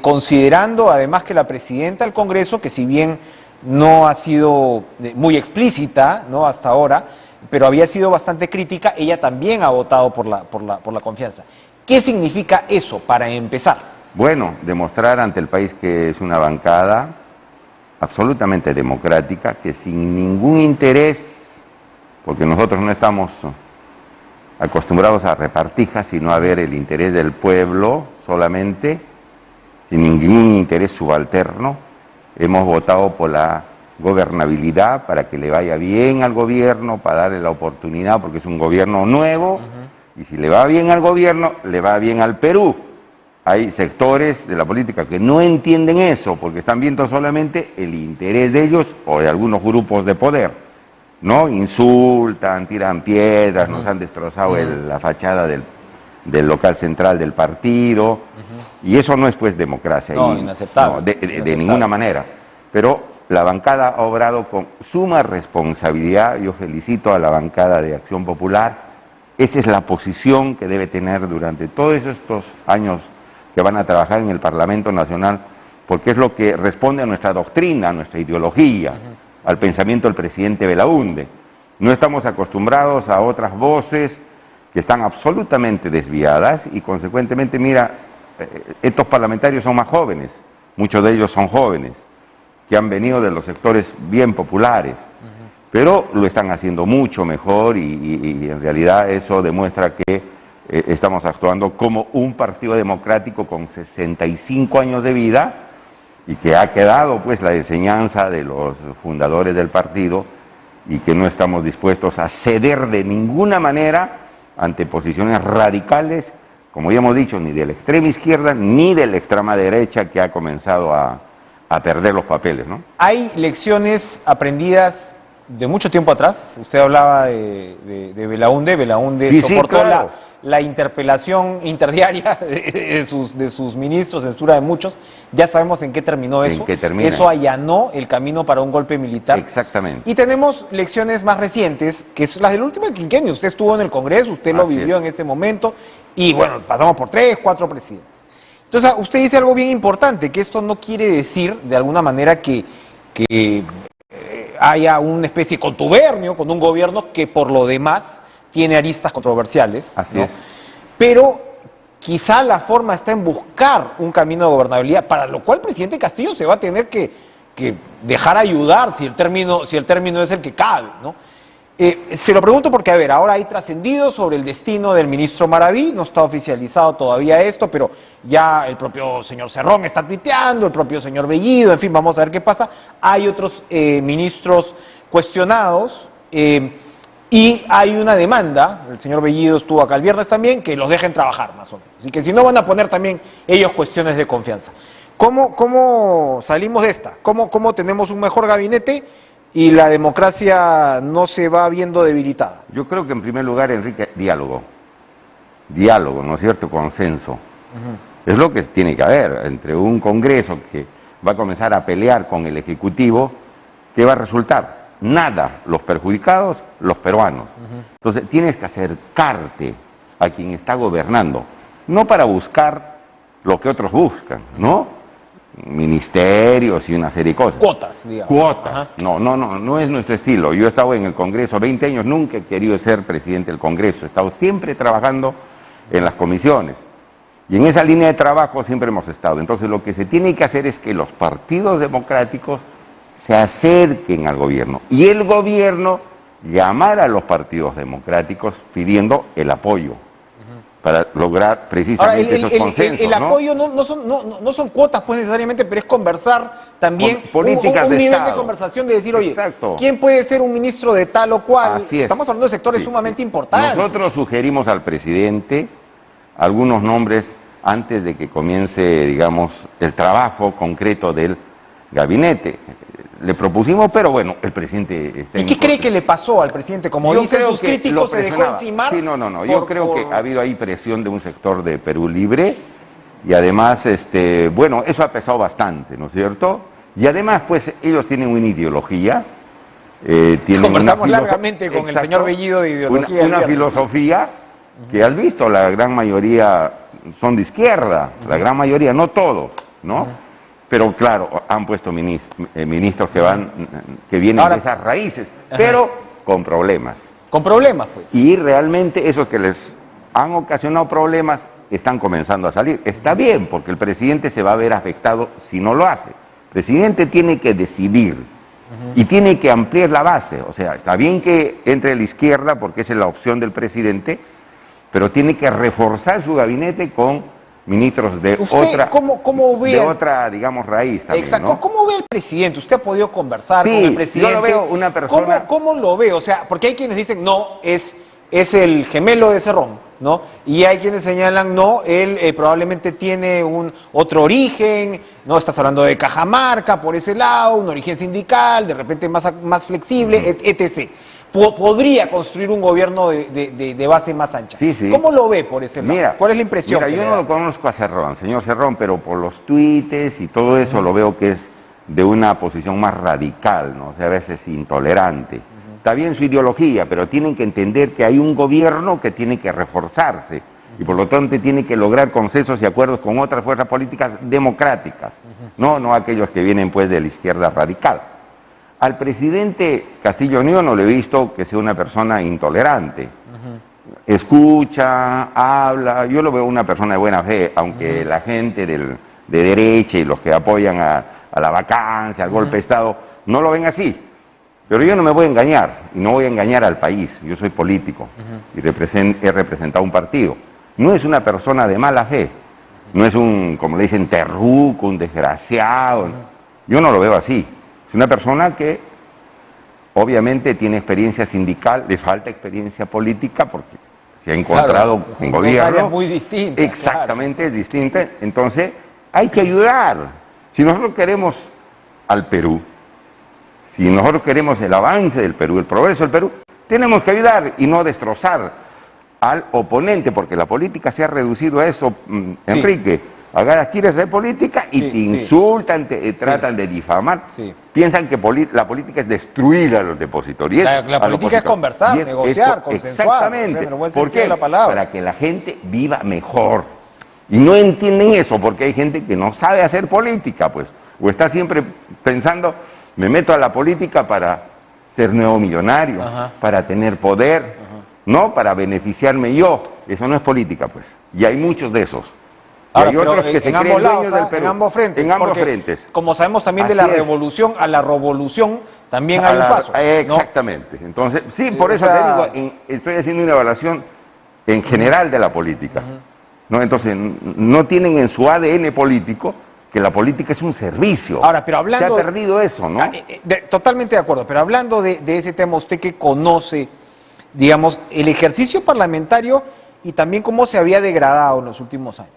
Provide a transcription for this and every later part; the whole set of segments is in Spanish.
considerando además que la presidenta del Congreso, que si bien no ha sido muy explícita, ¿no?, hasta ahora, pero había sido bastante crítica, ella también ha votado por la confianza. ¿Qué significa eso, para empezar? Bueno, demostrar ante el país que es una bancada absolutamente democrática, que sin ningún interés, porque nosotros no estamos acostumbrados a repartijas, sino a ver el interés del pueblo solamente, sin ningún interés subalterno, hemos votado por la gobernabilidad, para que le vaya bien al gobierno, para darle la oportunidad, porque es un gobierno nuevo, y si le va bien al gobierno, le va bien al Perú. Hay sectores de la política que no entienden eso, porque están viendo solamente el interés de ellos o de algunos grupos de poder, ¿no? Insultan, tiran piedras, nos han destrozado la fachada del local central del partido, y eso no es pues democracia. No, inaceptable. No, de ninguna manera. Pero la bancada ha obrado con suma responsabilidad. Yo felicito a la bancada de Acción Popular. Esa es la posición que debe tener durante todos estos años que van a trabajar en el Parlamento Nacional, porque es lo que responde a nuestra doctrina, a nuestra ideología, al pensamiento del presidente Belaúnde. No estamos acostumbrados a otras voces que están absolutamente desviadas y consecuentemente, mira, estos parlamentarios son más jóvenes, muchos de ellos son jóvenes, que han venido de los sectores bien populares, pero lo están haciendo mucho mejor y en realidad eso demuestra que estamos actuando como un partido democrático con 65 años de vida y que ha quedado pues la enseñanza de los fundadores del partido y que no estamos dispuestos a ceder de ninguna manera ante posiciones radicales, como ya hemos dicho, ni de la extrema izquierda ni de la extrema derecha, que ha comenzado a perder los papeles, ¿no? Hay lecciones aprendidas de mucho tiempo atrás. Usted hablaba de Belaúnde. Belaúnde sí, soportó sí, claro, la interpelación interdiaria de sus ministros, censura de muchos. Ya sabemos en qué terminó eso. ¿En qué termina? Eso allanó el camino para un golpe militar. Exactamente. Y tenemos lecciones más recientes, que es las del último quinquenio. Usted estuvo en el Congreso, usted lo vivió en ese momento, y bueno, pasamos por 3, 4 presidentes. Entonces, usted dice algo bien importante, que esto no quiere decir, de alguna manera, que haya una especie de contubernio con un gobierno que, por lo demás, tiene aristas controversiales. Así ¿no? es. Pero quizá la forma está en buscar un camino de gobernabilidad, para lo cual el presidente Castillo se va a tener que dejar ayudar si el término es el que cabe, ¿no? Se lo pregunto porque, a ver, ahora hay trascendido sobre el destino del ministro Maraví, no está oficializado todavía esto, pero ya el propio señor Cerrón está tuiteando, el propio señor Bellido, en fin, vamos a ver qué pasa. Hay otros ministros cuestionados y hay una demanda, el señor Bellido estuvo acá el viernes también, que los dejen trabajar más o menos, y que si no van a poner también ellos cuestiones de confianza. ¿Cómo salimos de esta? ¿Cómo tenemos un mejor gabinete y la democracia no se va viendo debilitada? Yo creo que en primer lugar, Enrique, diálogo, ¿no es cierto?, consenso. Es lo que tiene que haber entre un Congreso que va a comenzar a pelear con el Ejecutivo. ¿Qué va a resultar? Nada, los perjudicados, los peruanos. Entonces tienes que acercarte a quien está gobernando, no para buscar lo que otros buscan, ¿no? Ministerios y una serie de cosas. Cuotas, digamos. Cuotas. Ajá. No es nuestro estilo. Yo he estado en el Congreso 20 años, nunca he querido ser presidente del Congreso. He estado siempre trabajando en las comisiones. Y en esa línea de trabajo siempre hemos estado. Entonces lo que se tiene que hacer es que los partidos democráticos se acerquen al gobierno. Y el gobierno llamar a los partidos democráticos pidiendo el apoyo para lograr precisamente esos consensos. El apoyo no son cuotas pues necesariamente, pero es conversar también, políticas un de nivel Estado. de conversación de decir, oye, Exacto. ¿quién puede ser un ministro de tal o cual? Así es. Estamos hablando de sectores sumamente importantes. Nosotros sugerimos al presidente algunos nombres antes de que comience, digamos, el trabajo concreto del gabinete. Le propusimos, pero bueno, el presidente está ¿Y qué cree que le pasó al presidente? Como dicen sus críticos, se dejó encimar. Sí, yo creo que ha habido ahí presión de un sector de Perú Libre y además, bueno, eso ha pesado bastante, ¿no es cierto? Y además, pues, ellos tienen una ideología, Conversamos largamente con el señor Bellido de ideología. Una filosofía que has visto, la gran mayoría son de izquierda, la gran mayoría, no todos, ¿no? Pero claro, han puesto ministros que vienen Ahora, de esas raíces, pero con problemas. Con problemas, pues. Y realmente esos que les han ocasionado problemas están comenzando a salir. Está bien, porque el presidente se va a ver afectado si no lo hace. El presidente tiene que decidir y tiene que ampliar la base. O sea, está bien que entre la izquierda, porque esa es la opción del presidente, pero tiene que reforzar su gabinete con ministros de otra, digamos, raíz también, Exacto. ¿no? ¿Cómo ve el presidente? ¿Usted ha podido conversar con el presidente? Yo lo veo una persona... ¿Cómo lo ve? O sea, porque hay quienes dicen, no, es el gemelo de Cerrón, ¿no? Y hay quienes señalan, no, él probablemente tiene otro origen, ¿no? Estás hablando de Cajamarca, por ese lado, un origen sindical, de repente más flexible, etc. Podría construir un gobierno de base más ancha. Sí, sí. ¿Cómo lo ve por ese lado? Mira, ¿Cuál es la impresión? Mira, yo no lo conozco a Cerrón, señor Cerrón, pero por los tuites y todo eso lo veo que es de una posición más radical, ¿no? O sea, a veces intolerante. Está bien su ideología, pero tienen que entender que hay un gobierno que tiene que reforzarse y por lo tanto tiene que lograr consensos y acuerdos con otras fuerzas políticas democráticas, no aquellos que vienen pues de la izquierda radical. Al presidente Castillo yo no le he visto que sea una persona intolerante. Escucha, habla, yo lo veo una persona de buena fe, aunque la gente de derecha y los que apoyan a la vacancia, al golpe de Estado, no lo ven así. Pero yo no me voy a engañar, y no voy a engañar al país, yo soy político y he representado un partido. No es una persona de mala fe, no es como le dicen, terruco, un desgraciado, yo no lo veo así. Es una persona que obviamente tiene experiencia sindical, le falta experiencia política porque se ha encontrado con gobierno. Áreas muy distintas. Exactamente, es distinta. Entonces, hay que ayudar. Si nosotros queremos al Perú, si nosotros queremos el avance del Perú, el progreso del Perú, tenemos que ayudar y no destrozar al oponente, porque la política se ha reducido a eso, Enrique. Ahora quieres hacer política y te insultan, te tratan de difamar. Piensan que la política es destruir a los depositarios. La política es conversar, negociar, consensuar. Exactamente. ¿Por qué? Para que la gente viva mejor. Y no entienden eso, porque hay gente que no sabe hacer política, pues. O está siempre pensando, me meto a la política para ser nuevo millonario, para tener poder, no para beneficiarme yo. Eso no es política, pues. Y hay muchos de esos. Ahora, hay otros que se creen dueños del Perú. En ambos frentes. En ambos frentes. Como sabemos también de la revolución a la revolución, también hay un paso. Exactamente. ¿No? Entonces, sí, por eso te digo, estoy haciendo una evaluación en general de la política. ¿No? Entonces, no tienen en su ADN político que la política es un servicio. Ahora, pero hablando... Se ha perdido eso, ¿no? Totalmente de acuerdo, pero hablando de ese tema, usted que conoce, digamos, el ejercicio parlamentario y también cómo se había degradado en los últimos años.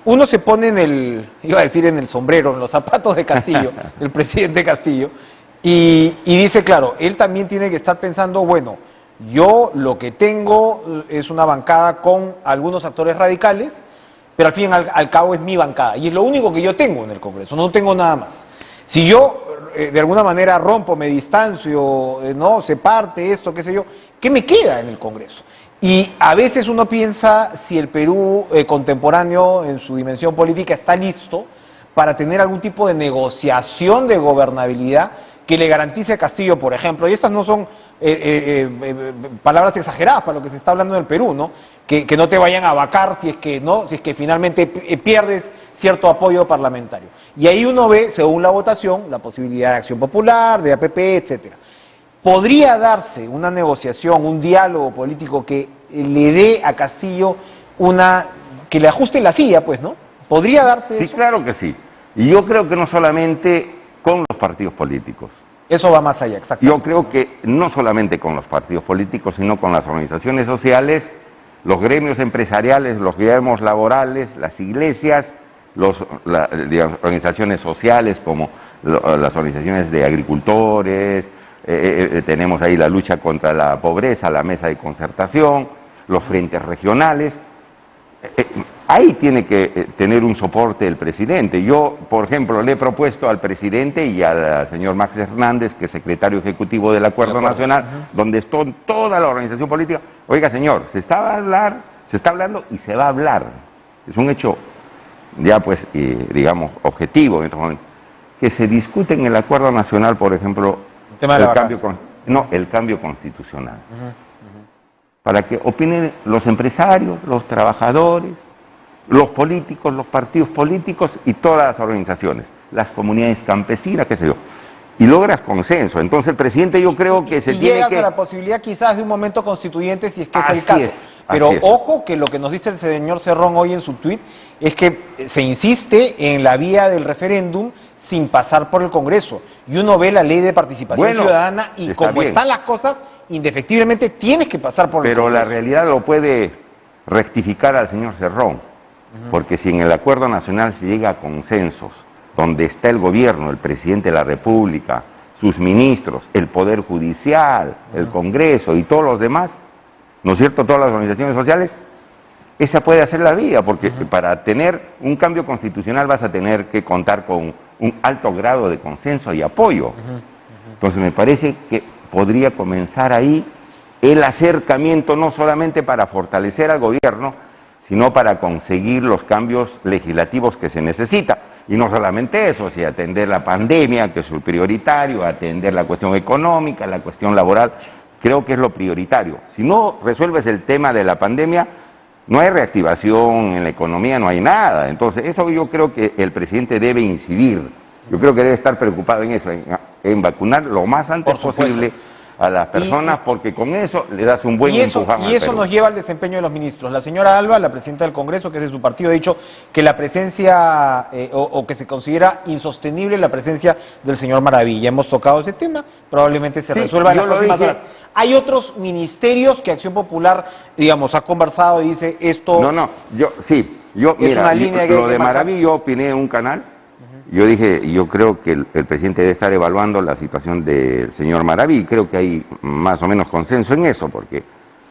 Uno se pone iba a decir en el sombrero, en los zapatos de Castillo, el presidente Castillo, y dice, claro, él también tiene que estar pensando, bueno, yo lo que tengo es una bancada con algunos actores radicales, pero al fin y al cabo es mi bancada, y es lo único que yo tengo en el Congreso, no tengo nada más. Si yo de alguna manera rompo, me distancio, no, se parte esto, qué sé yo, ¿qué me queda en el Congreso? Y a veces uno piensa si el Perú contemporáneo en su dimensión política está listo para tener algún tipo de negociación de gobernabilidad que le garantice a Castillo, por ejemplo, y estas no son palabras exageradas para lo que se está hablando en el Perú, ¿no? Que no te vayan a vacar si es que finalmente pierdes cierto apoyo parlamentario. Y ahí uno ve, según la votación, la posibilidad de Acción Popular, de APP, etcétera. ¿Podría darse una negociación, un diálogo político que le dé a Castillo que le ajuste la silla, pues, ¿no? ¿Podría darse eso? Sí, claro que sí. Y yo creo que no solamente con los partidos políticos. Eso va más allá, exactamente. Yo creo que no solamente con los partidos políticos, sino con las organizaciones sociales, los gremios empresariales, los gremios laborales, las iglesias, digamos, organizaciones sociales como las organizaciones de agricultores. Tenemos ahí la lucha contra la pobreza, la mesa de concertación, los frentes regionales. Ahí tiene que tener un soporte el presidente. Yo, por ejemplo, le he propuesto al presidente y al señor Max Hernández, que es secretario ejecutivo del Acuerdo Nacional, donde está toda la organización política, oiga señor, se está hablando y se va a hablar. Es un hecho ya pues, digamos, objetivo en estos momentos. Que se discute en el Acuerdo Nacional, por ejemplo, el cambio constitucional. Para que opinen los empresarios, los trabajadores, los políticos, los partidos políticos y todas las organizaciones, las comunidades campesinas, qué sé yo. Y logras consenso. Entonces el presidente yo creo que se tiene que... llegas a la posibilidad quizás de un momento constituyente si es que es el caso. Pero ojo que lo que nos dice el señor Cerrón hoy en su tuit es que se insiste en la vía del referéndum sin pasar por el Congreso. Y uno ve la ley de participación ciudadana y como están las cosas, indefectiblemente tienes que pasar por el Congreso. Pero la realidad lo puede rectificar al señor Cerrón, porque si en el Acuerdo Nacional se llega a consensos, donde está el gobierno, el presidente de la República, sus ministros, el Poder Judicial, el Congreso y todos los demás, ¿no es cierto?, todas las organizaciones sociales, esa puede ser la vía, porque para tener un cambio constitucional vas a tener que contar con un alto grado de consenso y apoyo. Entonces me parece que podría comenzar ahí el acercamiento, no solamente para fortalecer al gobierno, sino para conseguir los cambios legislativos que se necesita. Y no solamente eso, sino atender la pandemia, que es lo prioritario, atender la cuestión económica, la cuestión laboral, creo que es lo prioritario. Si no resuelves el tema de la pandemia, no hay reactivación en la economía, no hay nada. Entonces, eso yo creo que el presidente debe incidir. Yo creo que debe estar preocupado en eso, en vacunar lo más antes posible a las personas, porque con eso le das un buen empujón. Y eso nos lleva al desempeño de los ministros. La señora Alba, la presidenta del Congreso, que es de su partido, ha dicho que la presencia, o que se considera insostenible la presencia del señor Maravilla. Hemos tocado ese tema, probablemente se resuelva en las próximas horas. Hay otros ministerios que Acción Popular, digamos, ha conversado y dice esto... Mira, lo de Maravilla yo opiné en un canal. Yo dije, yo creo que el presidente debe estar evaluando la situación del señor Maraví, creo que hay más o menos consenso en eso, porque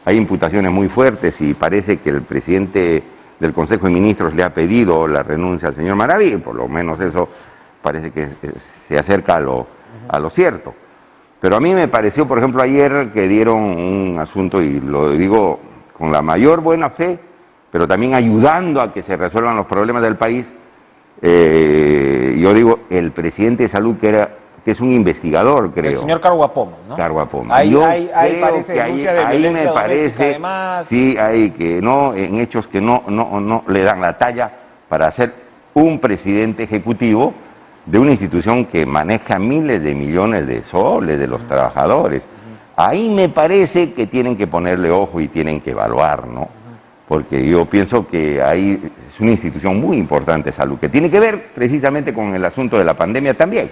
hay imputaciones muy fuertes y parece que el presidente del Consejo de Ministros le ha pedido la renuncia al señor Maraví, por lo menos eso parece que se acerca a lo cierto. Pero a mí me pareció, por ejemplo, ayer que dieron un asunto, y lo digo con la mayor buena fe, pero también ayudando a que se resuelvan los problemas del país. Yo digo, el presidente de salud que es un investigador, creo. El señor Carguapoma, ¿no? Carguapoma. Ahí me parece, además. Sí, hay que en hechos que no le dan la talla para ser un presidente ejecutivo de una institución que maneja miles de millones de soles de los trabajadores. Ahí me parece que tienen que ponerle ojo y tienen que evaluar, ¿no? Porque yo pienso que ahí es una institución muy importante, salud, que tiene que ver precisamente con el asunto de la pandemia también,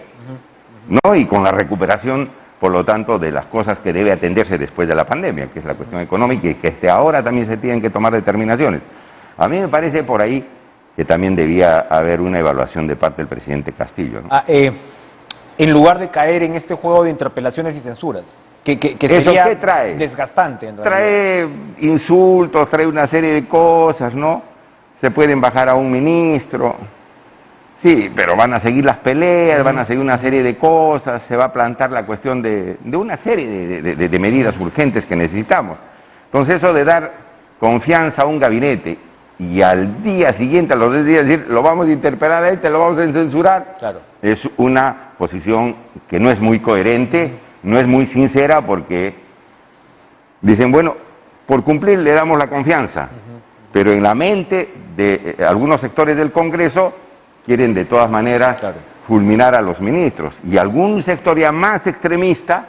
¿no? Y con la recuperación, por lo tanto, de las cosas que debe atenderse después de la pandemia, que es la cuestión económica y que ahora también se tienen que tomar determinaciones. A mí me parece por ahí que también debía haber una evaluación de parte del presidente Castillo, ¿no? En lugar de caer en este juego de interpelaciones y censuras, que sería ¿qué trae? Desgastante en realidad. Trae insultos, trae una serie de cosas, ¿no? Se pueden bajar a un ministro, sí, pero van a seguir las peleas, van a seguir una serie de cosas, se va a plantar la cuestión de una serie de medidas urgentes que necesitamos. Entonces eso de dar confianza a un gabinete y al día siguiente, a los 10 días, decir, lo vamos a interpelar a lo vamos a censurar, claro, es una posición que no es muy coherente, no es muy sincera, porque dicen, bueno, por cumplir le damos la confianza, pero en la mente de algunos sectores del Congreso quieren de todas maneras fulminar a los ministros, y algún sector ya más extremista,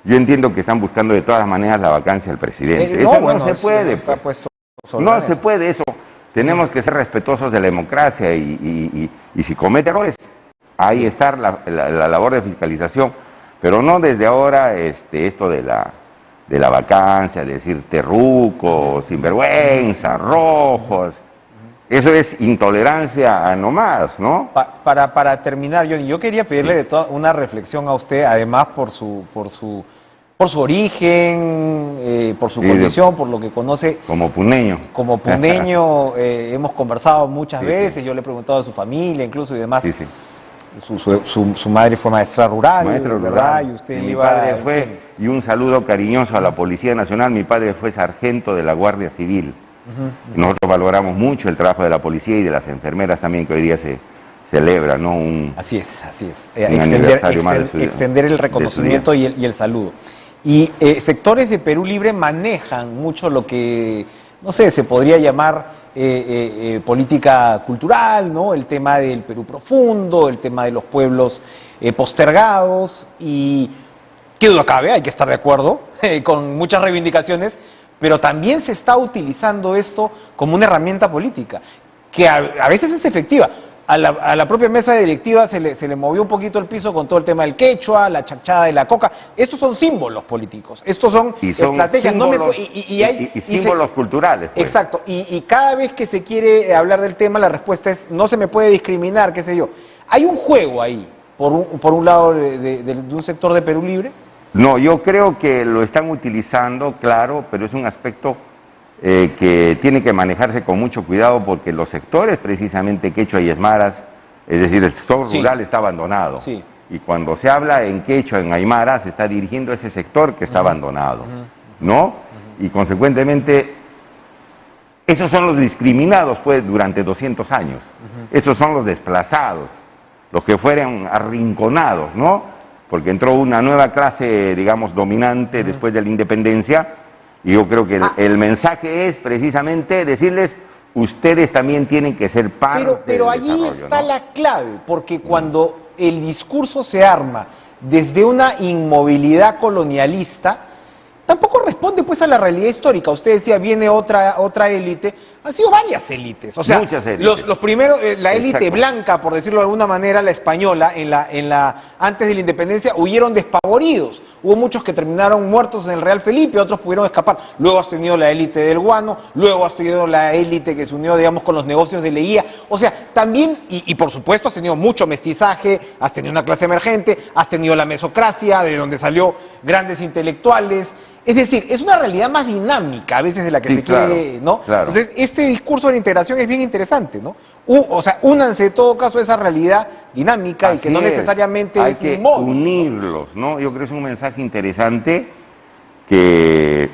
yo entiendo que están buscando de todas maneras la vacancia del presidente. Eso no se puede, no se puede eso. Tenemos que ser respetuosos de la democracia y si comete errores, ahí está la labor de fiscalización, pero no desde ahora esto de la vacancia, decir terruco, sinvergüenza, rojos. Eso es intolerancia a no más, ¿no? Para terminar, yo quería pedirle una reflexión a usted, además por su Por su origen, por su condición, por lo que conoce. Como puneño. Como puneño, hemos conversado muchas veces, sí. Yo le he preguntado a su familia incluso y demás. Sí, sí. Su madre fue maestra rural, Maestro ¿verdad? rural. Y usted Mi iba... padre fue, y un saludo cariñoso a la Policía Nacional, mi padre fue sargento de la Guardia Civil. Nosotros valoramos mucho el trabajo de la policía y de las enfermeras también, que hoy día se celebra, ¿no? Así es, así es. Extender el reconocimiento y el saludo. Y sectores de Perú Libre manejan mucho lo que, no sé, se podría llamar política cultural, ¿no? El tema del Perú profundo, el tema de los pueblos postergados, y qué duda cabe, hay que estar de acuerdo con muchas reivindicaciones, pero también se está utilizando esto como una herramienta política, que a veces es efectiva. A la propia mesa directiva se le movió un poquito el piso con todo el tema del quechua, la chachada de la coca. Estos son símbolos políticos, estos son estrategias. Símbolos, símbolos culturales. Pues. Exacto, y cada vez que se quiere hablar del tema, la respuesta es: no se me puede discriminar, qué sé yo. Hay un juego ahí, por un lado de un sector de Perú Libre. No, yo creo que lo están utilizando, claro, pero es un aspecto que tiene que manejarse con mucho cuidado, porque los sectores precisamente quechua y esmaras, es decir, el sector rural está abandonado. Sí. Y cuando se habla en quechua, en aymara, se está dirigiendo a ese sector que está abandonado, ¿no? Y consecuentemente, esos son los discriminados, pues, durante 200 años. Esos son los desplazados, los que fueron arrinconados, ¿no? Porque entró una nueva clase, digamos, dominante después de la independencia. Y yo creo que el mensaje es precisamente decirles: ustedes también tienen que ser parte pero del allí desarrollo, está ¿no? la clave, porque cuando el discurso se arma desde una inmovilidad colonialista, tampoco responde pues a la realidad histórica. Usted decía, viene otra élite. Han sido varias élites, o sea, muchas élites. Los primeros, la élite Exacto. blanca, por decirlo de alguna manera, la española, antes de la independencia, huyeron despavoridos. Hubo muchos que terminaron muertos en el Real Felipe, otros pudieron escapar. Luego has tenido la élite del guano, luego has tenido la élite que se unió, digamos, con los negocios de Leguía. O sea, también, y por supuesto, has tenido mucho mestizaje, has tenido una clase emergente, has tenido la mesocracia, de donde salió grandes intelectuales. Es decir, es una realidad más dinámica a veces de la que se quiere, ¿no? Claro. Entonces, este discurso de la integración es bien interesante, ¿no? O sea, únanse en todo caso a esa realidad dinámica. Así y que no necesariamente hay es que un modo, unirlos, ¿no? Yo creo que es un mensaje interesante que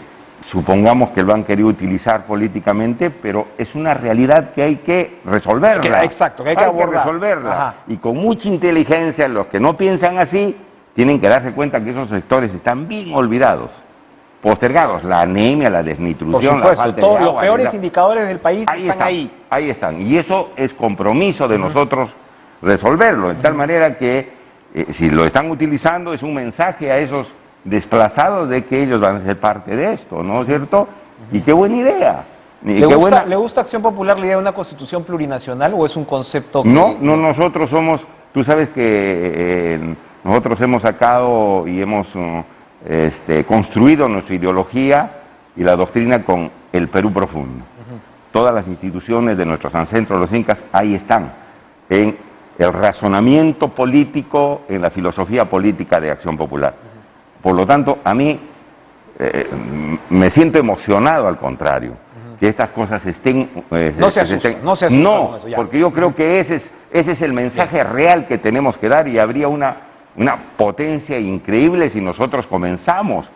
supongamos que lo han querido utilizar políticamente, pero es una realidad que hay que resolverla. Exacto, que hay que abordar. Resolverla. Ajá. Y con mucha inteligencia, los que no piensan así tienen que darse cuenta que esos sectores están bien olvidados, postergados. La anemia, la desnutrición, Por supuesto, la falta de todos los agua, peores indicadores del país están ahí. Ahí están. Y eso es compromiso de nosotros resolverlo, de tal manera que si lo están utilizando es un mensaje a esos desplazados de que ellos van a ser parte de esto, ¿no es cierto? Y qué buena idea. ¿Le gusta Acción Popular la idea de una constitución plurinacional o es un concepto que... No, nosotros somos, tú sabes que nosotros hemos sacado y hemos construido nuestra ideología y la doctrina con el Perú profundo. Todas las instituciones de nuestros ancestros, los incas, ahí están, en el razonamiento político, en la filosofía política de Acción Popular. Por lo tanto, a mí me siento emocionado, al contrario, que estas cosas estén... no se asusta con eso, ya. Porque yo creo que ese es el mensaje real que tenemos que dar, y habría una potencia increíble si nosotros comenzamos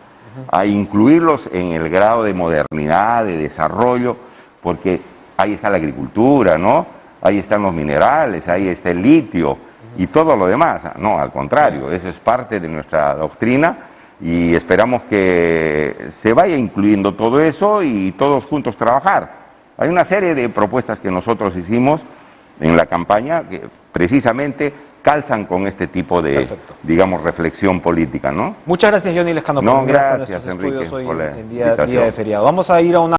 a incluirlos en el grado de modernidad, de desarrollo, porque ahí está la agricultura, ¿no? Ahí están los minerales, ahí está el litio y todo lo demás. No, al contrario, eso es parte de nuestra doctrina y esperamos que se vaya incluyendo todo eso y todos juntos trabajar. Hay una serie de propuestas que nosotros hicimos en la campaña que precisamente calzan con este tipo de, digamos, reflexión política, ¿no? Muchas gracias, Johnny Lescano, por venir a gracias, nuestros Enrique, estudios hoy por la en día invitación. de feriado. Vamos a ir a una